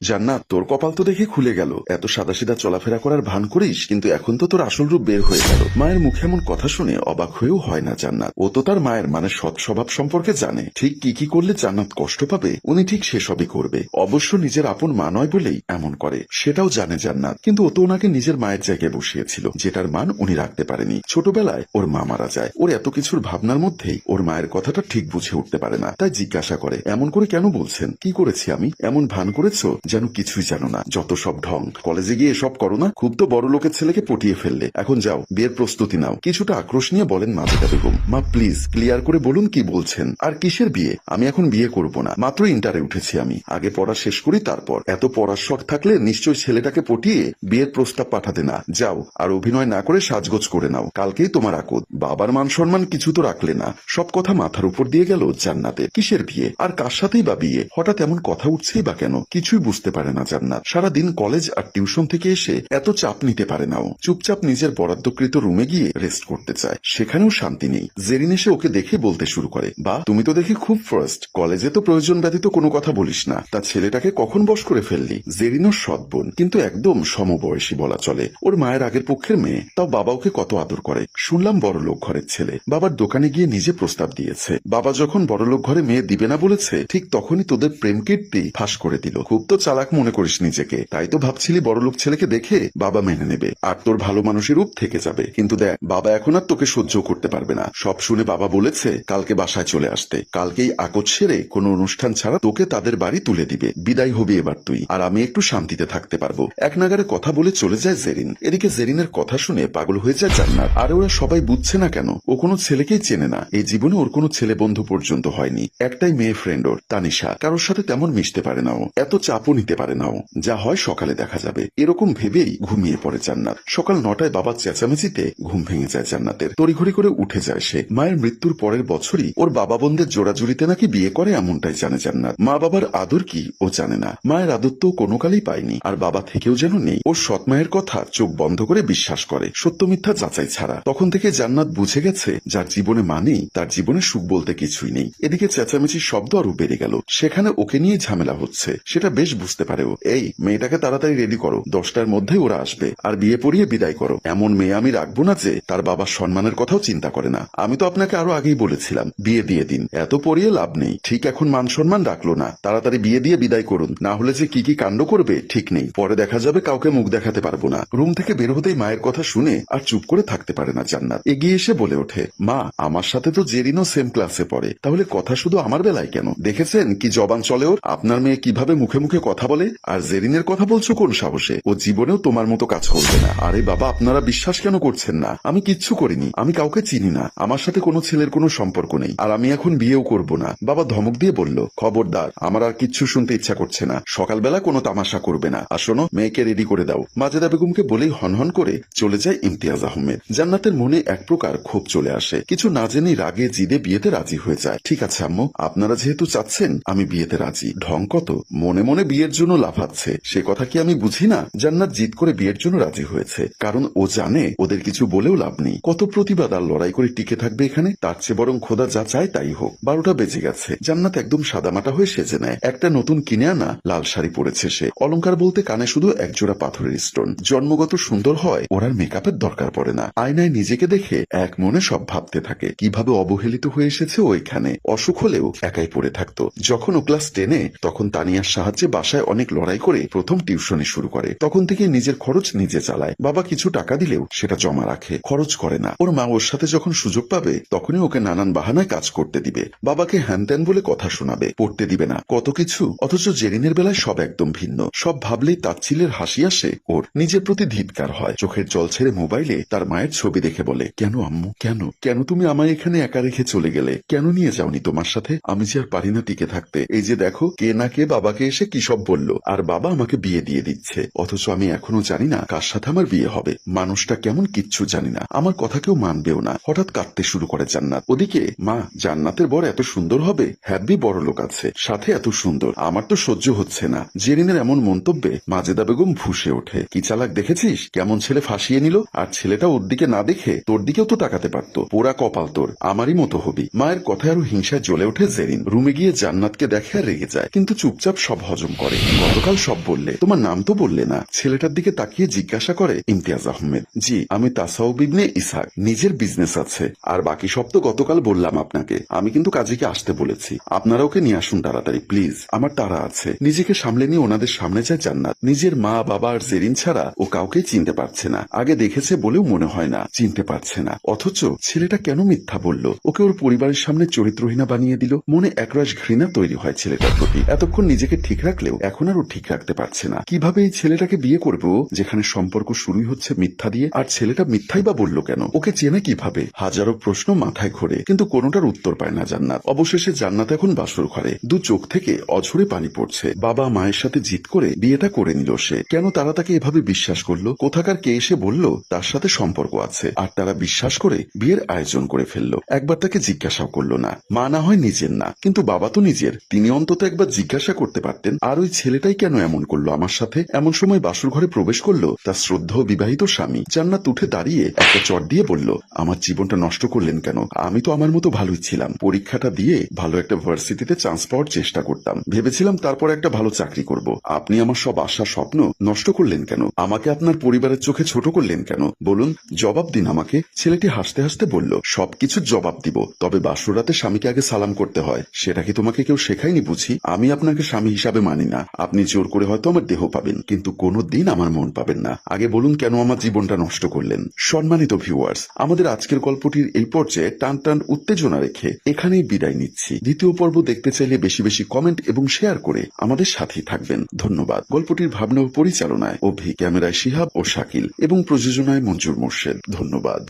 জান্নাত, তোর কপাল তো দেখে খুলে গেল। এত সাদাসিধা চলাফেরা করার ভান করিস, কিন্তু এখন তো তোর আসল রূপ বের হয়ে গেল। মায়ের মুখে এমন কথা শুনে অবাক হয়েও হয় না জান্নাত। ও তো তার মায়ের মানে সৎ স্বভাব সম্পর্কে জানে। ঠিক কি কি করলে জান্নাত কষ্ট পাবে উনি ঠিক সেসবই করবে। অবশ্য নিজের আপন মা নয় বলেই এমন করে, সেটাও জানে জান্নাত। কিন্তু ও তো ওনাকে নিজের মায়ের জায়গায় বসিয়েছিল, যেটার মান উনি রাখতে পারেনি। ছোটবেলায় ওর মা মারা যায়। ওর এত কিছুর ভাবনার মধ্যেই ওর মায়ের কথাটা ঠিক বুঝে উঠতে পারে না। তাই জিজ্ঞাসা করে, এমন করে কেন বলছেন? কি করেছি আমি? এমন ভান করেছো যেন কিছুই জানো না। যত সব ঢং। কলেজে গিয়ে এসব করো না। খুব তো বড় লোকের ছেলেকে পটিয়ে ফেললে। এখন যাও, বিয়ের প্রস্তুতি নাও। কিছুটা আক্রোশ নিয়ে বলেন মাজেদা বেগম। মা প্লিজ ক্লিয়ার করে বলুন কি বলছেন। আর কিসের বিয়ে? আমি এখন বিয়ে করব না। মাত্র ইন্টারে উঠেছি আমি। আগে পড়া শেষ করি তারপর। এত পড়ার শখ থাকলে নিশ্চয়ই ছেলেটাকে পটিয়ে বিয়ের প্রস্তাব পাঠাতে না। যাও, আর অভিনয় না করে সাজগোজ করে নাও। কালকেই তোমার আকদ। বাবার মান সম্মান কিছু তো রাখলে না। সব কথা মাথার উপর দিয়ে গেল জান্নাতের। কিসের বিয়ে? আর কার সাথেই বা বিয়ে? হঠাৎ এমন কথা উঠছেই বা কেন? কিছুই বুঝতে পারে না জান্নাত। সারাদিন কলেজ আর টিউশন থেকে এসে এত চাপ নিতে পারে না ও। চুপচাপ নিজের বরাদ্দকৃত রুমে গিয়ে রেস্ট করতে চায়। সেখানেও শান্তি নেই। জেরিন এসে ওকে দেখে বলতে শুরু করে, বা তুমি তো দেখি খুব ফার্স্ট। কলেজে তো প্রয়োজন ব্যতীত কোনো কথা বলিস না। তা ছেলেটাকে কখন বশ করে ফেললি? জেরিনও সৎ বোন, কিন্তু একদম সমবয়সী বলা চলে। ওর মায়ের আগের পক্ষের মেয়ে, তাও বাবা ওকে কত আদর করে। শুনলাম বড়লোক ঘরের ছেলে। বাবার দোকানে গিয়ে নিজে প্রস্তাব দিয়েছে। বাবা যখন বড়লোক ঘরে মেয়ে দিবে না বলেছে, ঠিক তখনই তোদের প্রেম কীর্তি ফাঁস করে দিল। খুব তো চালাক মনে করিস নিজেকে। তাই তো ভাবছিলি বড়লোক ছেলেকে দেখে বাবা মেনে নেবে আর তোর ভালো মানুষের রূপ থেকে যাবে। কিন্তু দেখ, বাবা এখন আর তোকে সহ্য করতে পারবে না। সব শুনে বাবা বলেছে কালকে বাসায় চলে আসতে। কালকেই আকদ সেরে কোনো অনুষ্ঠান ছাড়া তোকে তাদের বাড়ি তুলে দিবে। বিদায় হবি এবার তুই, আর আমি একটু শান্তিতে থাকতে পারবো। এক নাগারে কথা বলে চলে যায় জেরিন। এদিকে জেরিনের কথা শুনে পাগল হয়ে যায় জান্নাত। আর ওরা সবাই বুঝছে না কেন? ও কোনো ছেলেকেই চেনে না। এই জীবনে ওর কোনো ছেলে বন্ধু পর্যন্ত হয়নি। একটাই মেয়ে ফ্রেন্ড ওর, তানিশা। কারোর সাথে তেমন মিশতে পারে না ও। এত চাপও নিতে পারে না ও। যা হয় সকালে দেখা যাবে, এরকম ভেবেই ঘুমিয়ে পড়ে জান্নাত। সকাল 9টায় বাবার চেঁচামেচিতে ঘুম ভেঙে যায় জান্নাতের। তড়িঘড়ি করে উঠে যায় সে। মায়ের মৃত্যুর পরের বছরই ওর বাবা বোনদের জোড়াজুড়িতে নাকি বিয়ে করে, এমনটাই জানে জান্নাত। মা বাবার আদর কি ও জানে না। মায়ের আদর তো কোনো কালেই পায়নি, আর বাবা থেকেও যেন নেই। ওর সৎ মায়ের কথা চোখ বন্ধ করে বিশ্বাস করে, সত্য মিথ্যা যাচাই ছাড়া। তখন থেকে জান্নাত বুঝে গেছে, যার জীবনে মা নেই তার জীবনে সুখ বলতে কিছুই নেই। এদিকে চেঁচামেচির শব্দ আরো বেড়ে গেল। সেখানে ওকে নিয়ে ঝামেলা হচ্ছে, সেটা বেশ বুঝতে পারে ও। এই মেয়েটাকে তাড়াতাড়ি রেডি করো, 10টার মধ্যেই ওরা আসবে, আর বিয়ে পড়িয়ে বিদায় করো। এমন মেয়ে আমি রাখবো না যে তার বাবার সম্মানের কথাও চিন্তা করে না। আমি তো আপনাকে আরো আগেই বলেছিলাম বিয়ে দিয়ে দিন। এত পড়িয়ে লাভ নেই। ঠিক এখন মান সম্মান রাখলো না। তাড়াতাড়ি বিয়ে দিয়ে বিদায় করুন, না হলে যে কি কি কাণ্ড করবে ঠিক নেই। পরে দেখা যাবে কাউকে মুখ দেখাতে পারবো না। রুম থেকে বের হতেই মায়ের কথা শুনে আর চুপ করে থাকতে পারে না জান্নাত। এগিয়ে এসে বলে ওঠে, মা, আমার সাথে তো জেরিনও সেম ক্লাসে পড়ে, তাহলে কথা শুধু আমার বেলায় কেন? দেখেছেন কি জবান চলে ওর? আপনার মেয়ে কিভাবে মুখে মুখে কথা বলে, আর জেরিনের কথা বলছো কোন সাহসে? ও জীবনেও তোমার মতো কাজ করবে না। আরে বাবা, আপনারা বিশ্বাস কেন করছেন না? আমি কিচ্ছু করিনি। আমি কাউকে চিনি না। আমার সাথে কোনো ছেলের কোনো সম্পর্ক নেই, আর আমি এখন বিয়েও করব না। বাবা ধমক দিয়ে বলল, খবরদার, আমার আর কিচ্ছু শুনতে ইচ্ছা করছে না। সকালবেলা কোনো তামাশা করবে না। আর শোনো, মেয়েকে রেডি করে দাও। মাজেদা বেগমকে বলেই হনহন করে চলে যায় ইমতিয়াজ আহমেদ। জান্নাতের মনে এক প্রকার ক্ষোভ চলে আসে। কিছু না জেনেই রাগে জিদে বিয়েতে রাজি হয়ে যায়। ঠিক আছে আম্মু, আপনারা যেহেতু চাচ্ছেন আমি বিয়েতে রাজি। ঢং কত! মনে মনে বিয়ের জন্য লাফাচ্ছে। সে কথা কি আমি বুঝি না? জান্নাত জিদ করে বিয়ের জন্য রাজি হয়েছে, কারণ ও জানে ওদের কিছু বলেও লাভ নেই। কত প্রতিবাদ আর লড়াই করে টিকে থাকবে এখানে? তার চেয়ে বরং খোদা যা চায় তাই হোক। 12টা বেজে গেছে। জান্নাত একদম সাদামাটা হয়ে সেজে নেয়। একটা নতুন কিনে আনা লাল শাড়ি পরেছে সে। অলংকার বলতে কানে শুধু একজোড়া পাথরের স্টোন। জন্মগত সুন্দর হয়, ওর আর মেকআপের দরকার পড়ে না। আয়নায় নিজেকে দেখে এক মনে সব ভাবতে থাকে, কিভাবে অবহেলিত হয়ে এসেছে ও এখানে। অসুখ হলেও একাই পড়ে থাকতো। যখন ও ক্লাস 10-এ, তখন তানিয়ার সাহায্যে বাসায় অনেক লড়াই করে প্রথম টিউশনি শুরু করে। তখন থেকে নিজের খরচ নিজে চালায়। বাবা কিছু টাকা দিলেও সেটা জমা রাখে, খরচ করে না। ওর মা ওর সাথে যখন সুযোগ পাবে তখনই ওকে নানান বাহানায় কাজ করতে দিবে। বাবাকে হ্যান ত্যান বলে কথা শোনাবে, পড়তে দিবে না, কত কিছু। অথচ জেরিনের বেলায় সব একদম ভিন্ন। সব ভাবলেই তাচ্ছিলের হাসি আসে ওর। নিজের প্রতি ধিক্কার হয়। চোখের জল ছেড়ে মোবাইলে তার মায়ের ছবি দেখে বলে, কেন আম্মু, কেন কেন তুমি আমায় এখানে একা রেখে চলে গেলে? কেন নিয়ে যাওনি তোমার সাথে? আমি যে আর পারি না টিকে থাকতে। এই যে দেখো, কে না কে বাবাকে এসে কি সব বলল, আর বাবা আমাকে বিয়ে দিয়ে দিচ্ছে। অথচ আমি এখনো জানি না কার সাথে আমার বিয়ে হবে। মানুষটা কেমন কিচ্ছু জানি না। আমার কথা কেউ মানবেও না। হঠাৎ কাঁদতে শুরু করে জান্নাত। ওদিকে মা, জান্নাতের বর এত সুন্দর হবে, হ্যাপি বড় লোক আছে, সাথে এত সুন্দর, আমার তো সহ্য হচ্ছে না। জেরিনের এমন মন্তব্যে মাজেদা বেগম ফুঁসে ওঠে। কি চালাক দেখেছিস? কেমন ছেলে ফাঁসিয়ে নিল। আর ছেলেটা ওর দিকে না দেখে তোর দিকেও তো তাকাতে পারতো। পোড়া কপাল তোর, আমারই মতো হবি। মায়ের কথায় আরো হিংসায় জ্বলে ওঠে জেরিন। রুমে গিয়ে জান্নাতকে দেখে আর রেগে যায়, কিন্তু চুপচাপ সব হজম করে। করে। গতকাল সব বললে, তোমার নাম তো বললে না। ছেলেটার দিকে তাকিয়ে জিজ্ঞাসা করে ইমতিয়াজ আহমেদ। জি, আমি তাসাউফ ইবনে ইসহাক, নিজের বিজনেস আছে। আর বাকি সব তো গতকাল বললাম আপনাকে। আমি কিন্তু কাজীকে আসতে বলেছি, আপনারা ওকে নিয়ে আসুন তাড়াতাড়ি প্লিজ, আমার তাড়া আছে। নিজেকে সামলে নিয়ে ওনাদের সামনে যায় জান্নাত। নিজের মা বাবা আর জেরিন ছাড়া ও কাউকে চিনতে পারছে না। আগে দেখেছে বলেও মনে হয় না, চিনতে পারছে না। অথচ ছেলেটা কেন মিথ্যা বলল, ওকে ওর পরিবারের সামনে চরিত্রহীনা বানিয়ে দিল। মনে একরাশ ঘৃণা তৈরি হয় ছেলেটার প্রতি। এতক্ষণ নিজেকে ঠিক রাখলেও এখন আর ও ঠিক রাখতে পারছে না। কিভাবে এই ছেলেটাকে বিয়ে করবো যেখানে সম্পর্ক শুরুই হচ্ছে মিথ্যা দিয়ে? আর ছেলেটা মিথ্যাই বা বললো কেন? ওকে চেনে কিভাবে? হাজারো প্রশ্ন মাথায় ঘোরে, কিন্তু কোনোটার উত্তর পায় না জান্নাত। অবশেষে জান্নাত এখন বাসর ঘরে। দু চোখ থেকে অঝরে পানি পড়ছে। বাবা মায়ের সাথে জিদ করে বিয়েটা করে নিল সে। কেন তারা তাকে এভাবে বিশ্বাস করলো? কোথাকার কে এসে বলল তার সাথে সম্পর্ক আছে, আর তারা বিশ্বাস করে বিয়ের আয়োজন করে ফেললো। একবার তাকে জিজ্ঞাসাও করলো না। মা না হয় নিজের না, কিন্তু বাবা তো নিজের। তিনি অন্তত একবার জিজ্ঞাসা করতে পারতেন। আর ওই ছেলেটাই কেন এমন করলো আমার সাথে? এমন সময় বাসর ঘরে প্রবেশ করলো তার শ্রদ্ধেয় বিবাহিত স্বামী। জান্নাত উঠে দাঁড়িয়ে একটা চট দিয়ে বলল, আমার জীবনটা নষ্ট করলেন কেন? আমি তো আমার মতো ভালোই ছিলাম। পরীক্ষাটা দিয়ে ভালো একটা ভার্সিটিতে চান্স পাওয়ার চেষ্টা করতাম, ভেবেছিলাম তারপর একটা ভালো চাকরি করব। আপনি আমার সব আশা স্বপ্ন নষ্ট করলেন কেন? আমাকে আপনার পরিবারের চোখে ছোট করলেন কেন? বলুন, জবাব দিন আমাকে। ছেলেটি হাসতে হাসতে বলল, সবকিছুর জবাব দিব, তবে বাসরাতে স্বামীকে আগে সালাম করতে হয়। সেটা কি তোমাকে কেউ শেখায়নি বুঝি? আমি আপনাকে স্বামী হিসাবে মানি না। আপনি জোর করে হয়তো আমার দেহ পাবেন, কিন্তু কোনো দিন আমার মন পাবেন না। আগে বলুন কেন আমার জীবনটা নষ্ট করলেন? সম্মানিত ভিউয়ার্স, আমাদের আজকের গল্পটির এই পর্যায়ে টান টান উত্তেজনা রেখে এখানেই বিদায় নিচ্ছি। দ্বিতীয় পর্ব দেখতে চাইলে বেশি বেশি কমেন্ট এবং শেয়ার করে আমাদের সাথেই থাকবেন। ধন্যবাদ। গল্পটির ভাবনা ও পরিচালনায় অভি, ক্যামেরায় শিহাব ও শাকিল এবং প্রযোজনায় মঞ্জুর মোর্শেদ। ধন্যবাদ।